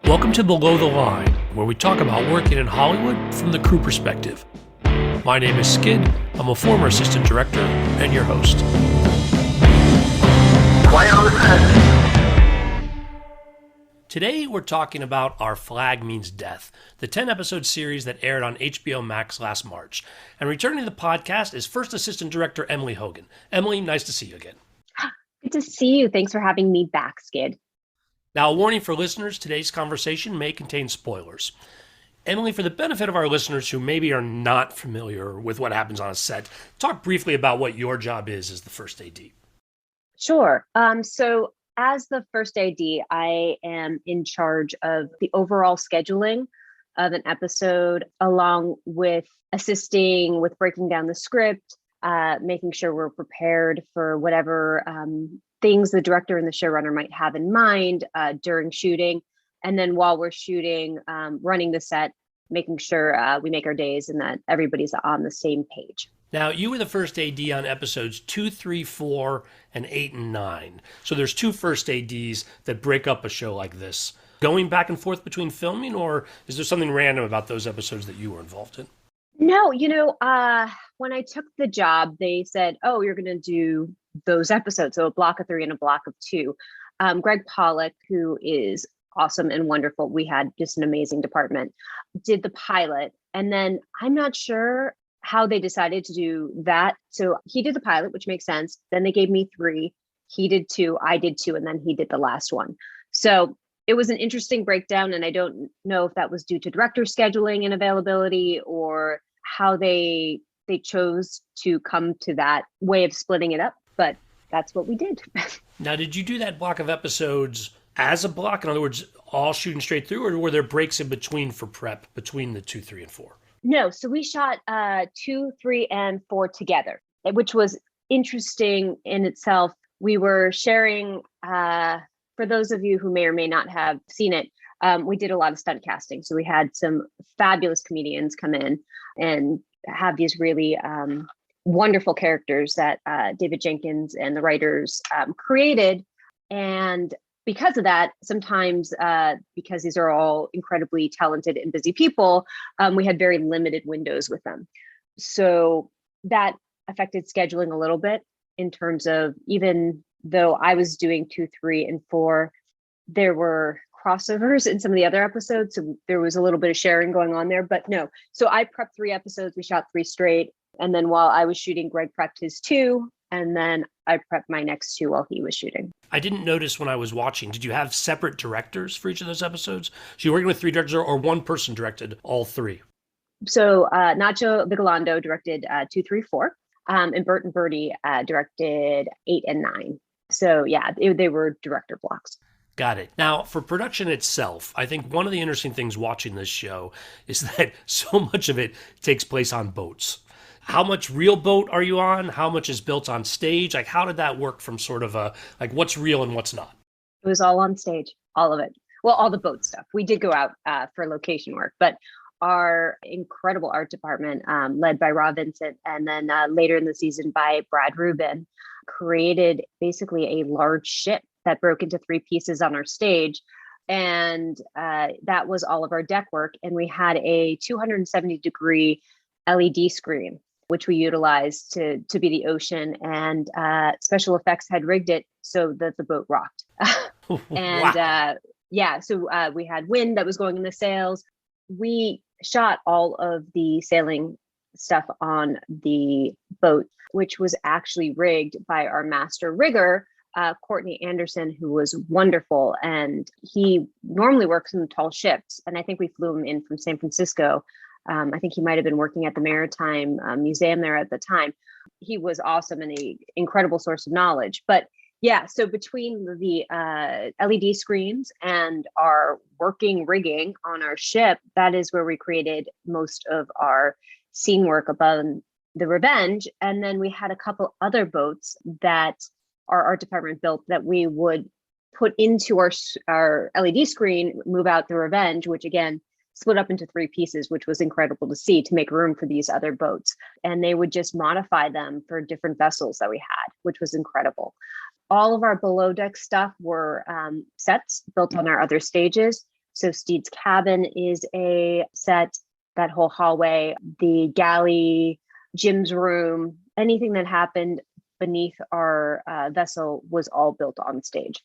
Welcome to Below the Line, where we talk about working in Hollywood from the crew perspective. My name is Skid. I'm a former assistant director and your host. Quiet on the set. Today we're talking about Our Flag Means Death, the 10-episode series that aired on HBO Max last March. And returning to the podcast is first assistant director Emily Hogan. Emily, nice to see you again. Good to see you. Thanks for having me back, Skid. Now, a warning for listeners, today's conversation may contain spoilers. Emily, for the benefit of our listeners who maybe are not familiar with what happens on a set, talk briefly about what your job is as the first AD. Sure. So as the first AD, I am in charge of the overall scheduling of an episode, along with assisting with breaking down the script, making sure we're prepared for whatever things the director and the showrunner might have in mind during shooting. And then while we're shooting, running the set, making sure we make our days and that everybody's on the same page. Now, you were the first AD on episodes 2, 3, 4, and 8 and 9. So there's two first ADs that break up a show like this. Going back and forth between filming, or is there something random about those episodes that you were involved in? No, when I took the job, they said, oh, you're going to do those episodes. So a block of 3 and a block of 2. Greg Pollock, who is awesome and wonderful. We had just an amazing department, did the pilot. And then I'm not sure how they decided to do that. So he did the pilot, which makes sense. Then they gave me 3. He did 2, I did 2, and then he did the last one. So it was an interesting breakdown. And I don't know if that was due to director scheduling and availability or how they chose to come to that way of splitting it up. But that's what we did. Now, did you do that block of episodes as a block? In other words, all shooting straight through, or were there breaks in between for prep between the 2, 3, and 4? No, so we shot 2, 3, and 4 together, which was interesting in itself. We were sharing, for those of you who may or may not have seen it, we did a lot of stunt casting. So we had some fabulous comedians come in and have these really wonderful characters that David Jenkins and the writers created. And because of that, sometimes because these are all incredibly talented and busy people, we had very limited windows with them. So that affected scheduling a little bit in terms of, even though I was doing 2, 3, and 4, there were crossovers in some of the other episodes. So there was a little bit of sharing going on there, but no. So I prepped 3 episodes. We shot 3 straight. And then while I was shooting, Greg prepped his 2. And then I prepped my next 2 while he was shooting. I didn't notice when I was watching. Did you have separate directors for each of those episodes? So you're working with 3 directors, or one person directed all 3? So Nacho Vigalondo directed 2, 3, 4. And Bert and Bertie directed 8 and 9. So yeah, they were director blocks. Got it. Now, for production itself, I think one of the interesting things watching this show is that so much of it takes place on boats. How much real boat are you on? How much is built on stage? Like, how did that work from sort of what's real and what's not? It was all on stage, all of it. Well, all the boat stuff. We did go out for location work, but our incredible art department, led by Rob Vincent, and then later in the season by Brad Rubin, created basically a large ship that broke into 3 pieces on our stage. And that was all of our deck work. And we had a 270-degree LED screen, which we utilized to be the ocean. And special effects had rigged it so that the boat rocked. And wow. So we had wind that was going in the sails. We shot all of the sailing stuff on the boat, which was actually rigged by our master rigger, Courtney Anderson, who was wonderful. And he normally works in tall ships. And I think we flew him in from San Francisco. I think he might have been working at the Maritime Museum there at the time. He was awesome and an incredible source of knowledge. But yeah, so between the LED screens and our working rigging on our ship, that is where we created most of our scene work above the Revenge. And then we had a couple other boats that our art department built that we would put into our LED screen, move out the Revenge, which again, split up into 3 pieces, which was incredible to see, to make room for these other boats. And they would just modify them for different vessels that we had, which was incredible. All of our below deck stuff were sets built on our other stages. So Steed's cabin is a set, that whole hallway, the galley, Jim's room, anything that happened beneath our vessel was all built on stage.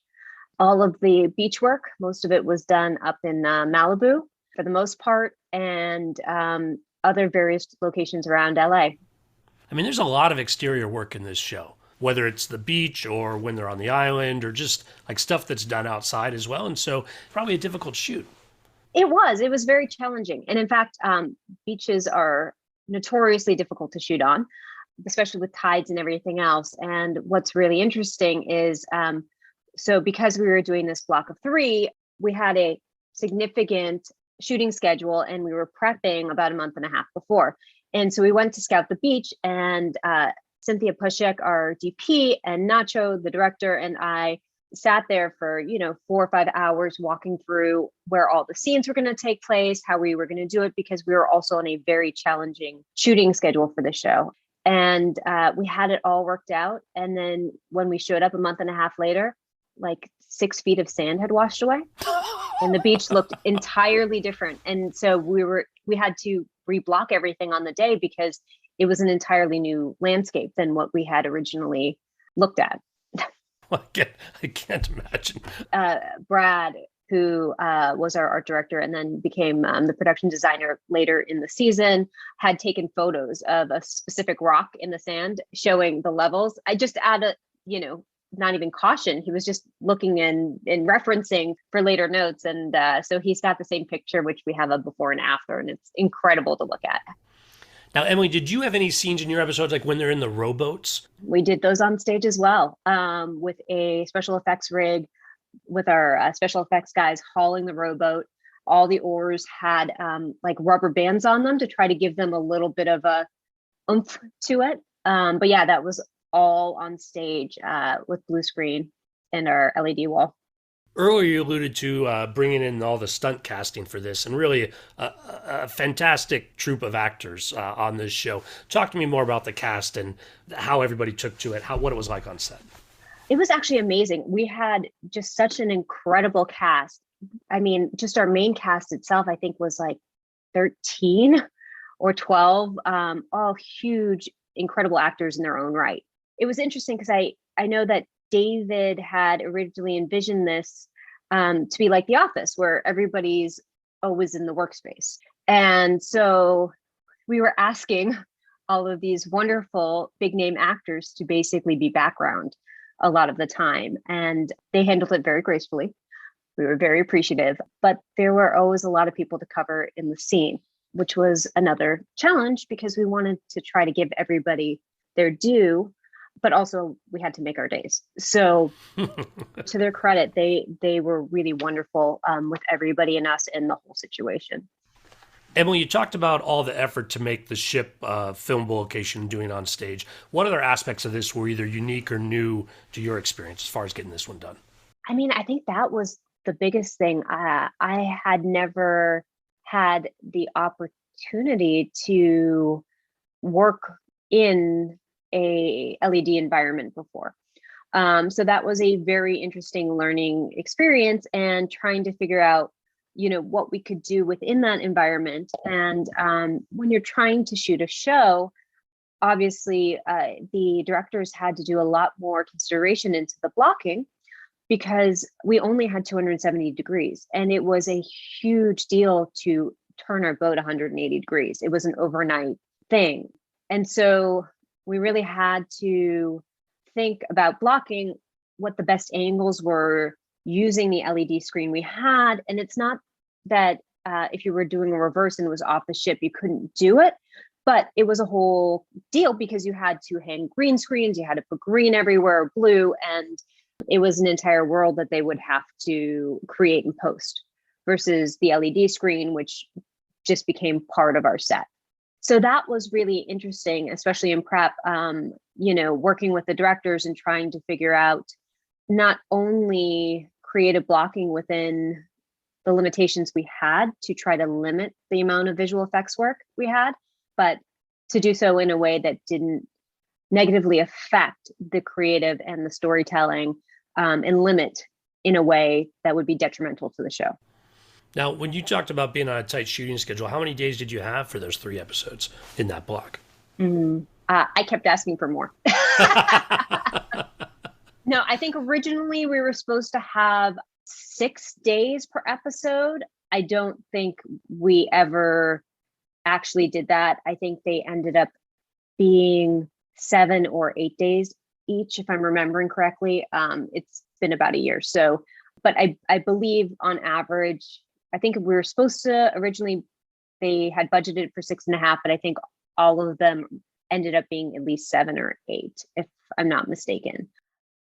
All of the beach work, most of it was done up in Malibu for the most part, and other various locations around LA. I mean, there's a lot of exterior work in this show, whether it's the beach or when they're on the island or just like stuff that's done outside as well. And so probably a difficult shoot. It was very challenging. And in fact, beaches are notoriously difficult to shoot on, especially with tides and everything else. And what's really interesting is, so because we were doing this block of 3, we had a significant shooting schedule and we were prepping about a month and a half before. And so we went to scout the beach, and Cynthia Pushek, our DP, and Nacho, the director, and I sat there for 4 or 5 hours walking through where all the scenes were going to take place, how we were going to do it, because we were also on a very challenging shooting schedule for the show. And we had it all worked out. And then when we showed up a month and a half later, like 6 feet of sand had washed away and the beach looked entirely different. And so we had to reblock everything on the day because it was an entirely new landscape than what we had originally looked at. I can't imagine. Brad, who was our art director and then became the production designer later in the season, had taken photos of a specific rock in the sand showing the levels. I just added, not even caution. He was just looking and referencing for later notes. And so he's got the same picture, which we have a before and after, and it's incredible to look at. Now, Emily, did you have any scenes in your episodes like when they're in the rowboats? We did those on stage as well, with a special effects rig, with our special effects guys hauling the rowboat. All the oars had like rubber bands on them to try to give them a little bit of a oomph to it. But yeah, that was all on stage with blue screen and our LED wall. Earlier, you alluded to bringing in all the stunt casting for this, and really a fantastic troupe of actors on this show. Talk to me more about the cast and how everybody took to it, what it was like on set. It was actually amazing. We had just such an incredible cast. I mean, just our main cast itself, I think, was like 13 or 12, all huge, incredible actors in their own right. It was interesting because I know that David had originally envisioned this to be like The Office, where everybody's always in the workspace. And so we were asking all of these wonderful big name actors to basically be background a lot of the time. And they handled it very gracefully. We were very appreciative, but there were always a lot of people to cover in the scene, which was another challenge because we wanted to try to give everybody their due, but also we had to make our days. So to their credit, they were really wonderful with everybody and us in the whole situation. Emily, you talked about all the effort to make the ship filmable location doing on stage. What other aspects of this were either unique or new to your experience as far as getting this one done? I mean, I think that was the biggest thing. I had never had the opportunity to work in a LED environment before. So that was a very interesting learning experience and trying to figure out, what we could do within that environment. And when you're trying to shoot a show, obviously the directors had to do a lot more consideration into the blocking because we only had 270 degrees and it was a huge deal to turn our boat 180 degrees. It was an overnight thing. And so we really had to think about blocking, what the best angles were, using the LED screen we had. And it's not that if you were doing a reverse and it was off the ship, you couldn't do it, but it was a whole deal because you had to hang green screens, you had to put green everywhere, blue, and it was an entire world that they would have to create and post versus the LED screen, which just became part of our set. So that was really interesting, especially in prep, working with the directors and trying to figure out not only creative blocking within the limitations we had to try to limit the amount of visual effects work we had, but to do so in a way that didn't negatively affect the creative and the storytelling and limit in a way that would be detrimental to the show. Now, when you talked about being on a tight shooting schedule, how many days did you have for those 3 episodes in that block? I kept asking for more. No, I think originally we were supposed to have 6 days per episode. I don't think we ever actually did that. I think they ended up being 7 or 8 days each, if I'm remembering correctly. It's been about a year. So, but I believe on average, I think we were supposed to originally, they had budgeted for 6.5, but I think all of them ended up being at least 7 or 8, if I'm not mistaken.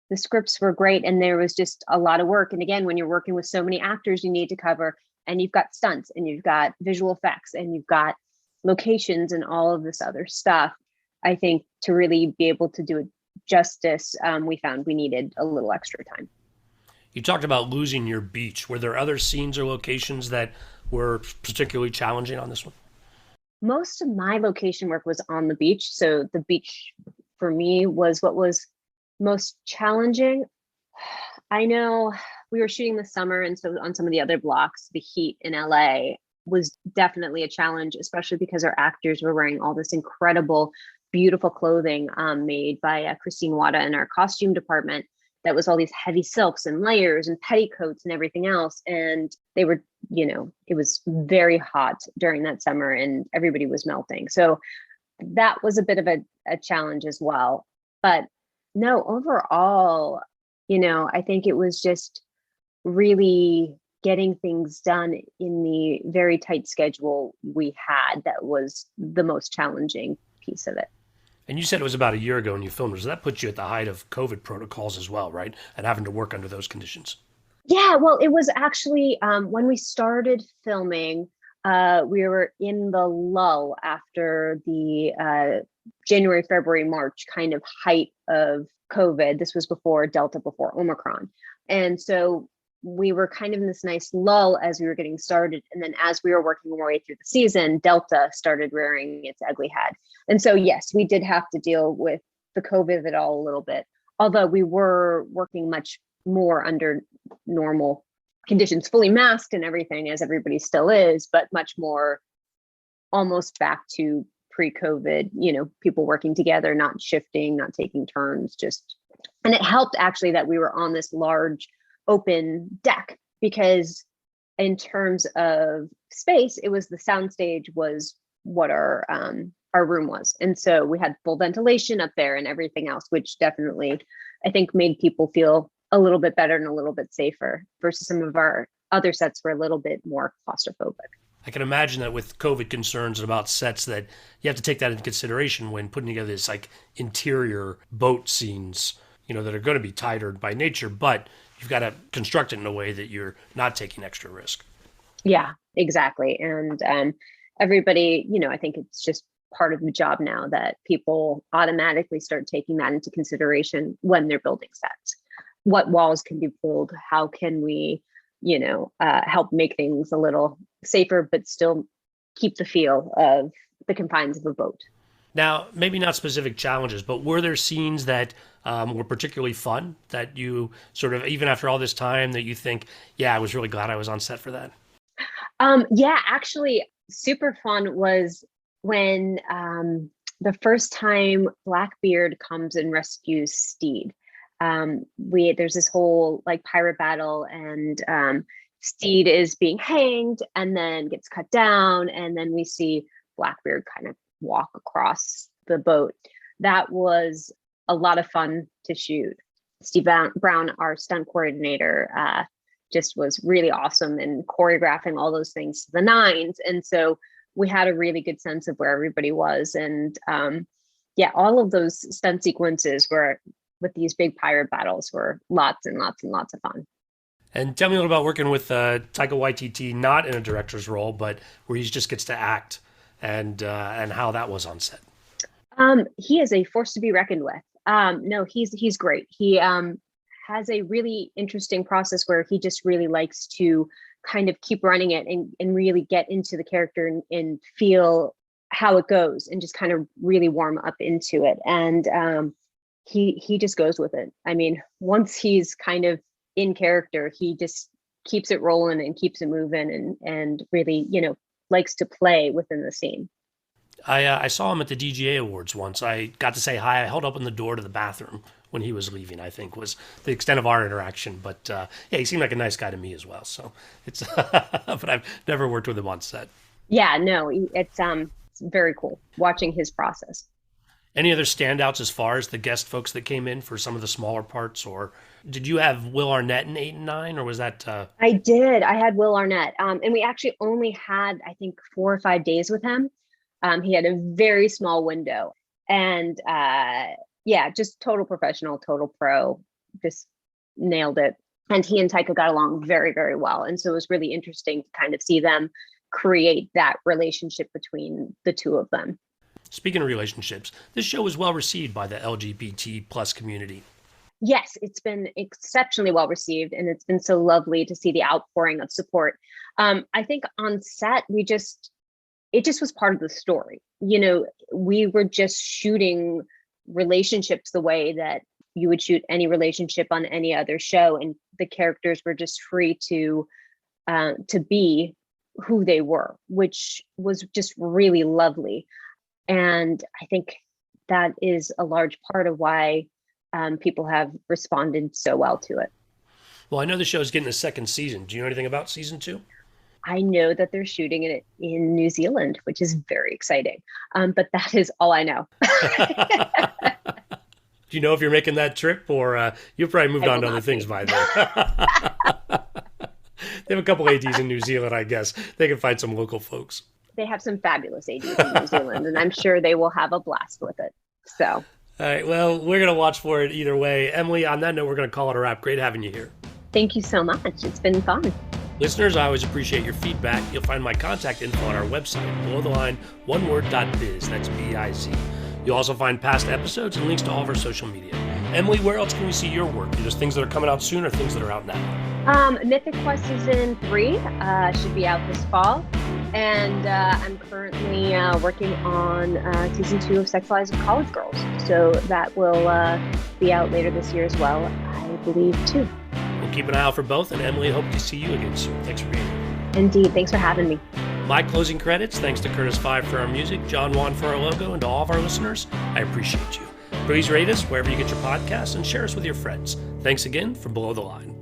The scripts were great, and there was just a lot of work. And again, when you're working with so many actors you need to cover, and you've got stunts and you've got visual effects and you've got locations and all of this other stuff, I think to really be able to do it justice, we found we needed a little extra time. You talked about losing your beach. Were there other scenes or locations that were particularly challenging on this one? Most of my location work was on the beach. So the beach for me was what was most challenging. I know we were shooting this summer, and so on some of the other blocks, the heat in LA was definitely a challenge, especially because our actors were wearing all this incredible, beautiful clothing made by Christine Wada in our costume department. That was all these heavy silks and layers and petticoats and everything else. And they were, it was very hot during that summer and everybody was melting. So that was a bit of a challenge as well. But no, overall, I think it was just really getting things done in the very tight schedule we had that was the most challenging piece of it. And you said it was about a year ago when you filmed. So that put you at the height of COVID protocols as well, right? And having to work under those conditions. Yeah, well, it was actually when we started filming, we were in the lull after the January, February, March kind of height of COVID. This was before Delta, before Omicron. And so we were kind of in this nice lull as we were getting started. And then as we were working our way through the season, Delta started rearing its ugly head. And so, yes, we did have to deal with the COVID of it all a little bit, although we were working much more under normal conditions, fully masked and everything, as everybody still is, but much more almost back to pre-COVID, people working together, not shifting, not taking turns, and it helped actually that we were on this large open deck, because in terms of space, it was the soundstage was what our room was. And so we had full ventilation up there and everything else, which definitely, I think, made people feel a little bit better and a little bit safer versus some of our other sets were a little bit more claustrophobic. I can imagine that with COVID concerns about sets that you have to take that into consideration when putting together this like interior boat scenes, that are going to be tighter by nature, but you've got to construct it in a way that you're not taking extra risk. Yeah, exactly. And everybody, I think it's just part of the job now that people automatically start taking that into consideration when they're building sets. What walls can be pulled? How can we, help make things a little safer, but still keep the feel of the confines of a boat? Now, maybe not specific challenges, but were there scenes that were particularly fun that you sort of, even after all this time, that you think, yeah, I was really glad I was on set for that? Yeah, actually, super fun was when the first time Blackbeard comes and rescues Steed. There's this whole like pirate battle, and Steed is being hanged and then gets cut down, and then we see Blackbeard kind of walk across the boat. That was a lot of fun to shoot. Steve Brown, our stunt coordinator, just was really awesome in choreographing all those things to the nines. And so we had a really good sense of where everybody was. And all of those stunt sequences were with these big pirate battles were lots and lots and lots of fun. And tell me a little about working with Taika Waititi, not in a director's role, but where he just gets to act, and how that was on set. He is a force to be reckoned with. No, he's great. He has a really interesting process where he just really likes to kind of keep running it and really get into the character and feel how it goes and just kind of really warm up into it. And he just goes with it. I mean, once he's kind of in character, he just keeps it rolling and keeps it moving and really, likes to play within the scene. I saw him at the DGA Awards once. I got to say hi. I held open the door to the bathroom when he was leaving, I think was the extent of our interaction. But yeah, he seemed like a nice guy to me as well. So it's, but I've never worked with him on set. Yeah, no, it's very cool watching his process. Any other standouts as far as the guest folks that came in for some of the smaller parts, or did you have Will Arnett in 8 and 9, or was that? I did. I had Will Arnett, and we actually only had, I think, 4 or 5 days with him. He had a very small window, and yeah, just total professional, total pro, just nailed it. And he and Taika got along very, very well, and so it was really interesting to kind of see them create that relationship between the two of them. Speaking of relationships, this show was well received by the LGBT plus community. Yes, it's been exceptionally well received, and it's been so lovely to see the outpouring of support. I think on set, it just was part of the story. We were just shooting relationships the way that you would shoot any relationship on any other show, and the characters were just free to be who they were, which was just really lovely. And I think that is a large part of why people have responded so well to it. Well, I know the show is getting a second season. Do you know anything about season 2? I know that they're shooting it in New Zealand, which is very exciting. But that is all I know. Do you know if you're making that trip, or you've probably moved on to other things by then? They have a couple ADs in New Zealand, I guess. They can find some local folks. They have some fabulous ADs in New Zealand, and I'm sure they will have a blast with it. So, all right. Well, we're going to watch for it either way. Emily, on that note, we're going to call it a wrap. Great having you here. Thank you so much. It's been fun. Listeners, I always appreciate your feedback. You'll find my contact info on our website, belowtheline.biz. That's B-I-Z. You'll also find past episodes and links to all of our social media. Emily, where else can we see your work? Are there things that are coming out soon or things that are out now? Mythic Quest Season 3 should be out this fall. And I'm currently working on Season 2 of Sexualizing College Girls. So that will be out later this year as well, I believe, too. We'll keep an eye out for both, and Emily, hope to see you again soon. Thanks for being here. Indeed. Thanks for having me. My closing credits, thanks to Curtis Five for our music, John Wan for our logo, and to all of our listeners, I appreciate you. Please rate us wherever you get your podcasts and share us with your friends. Thanks again from Below the Line.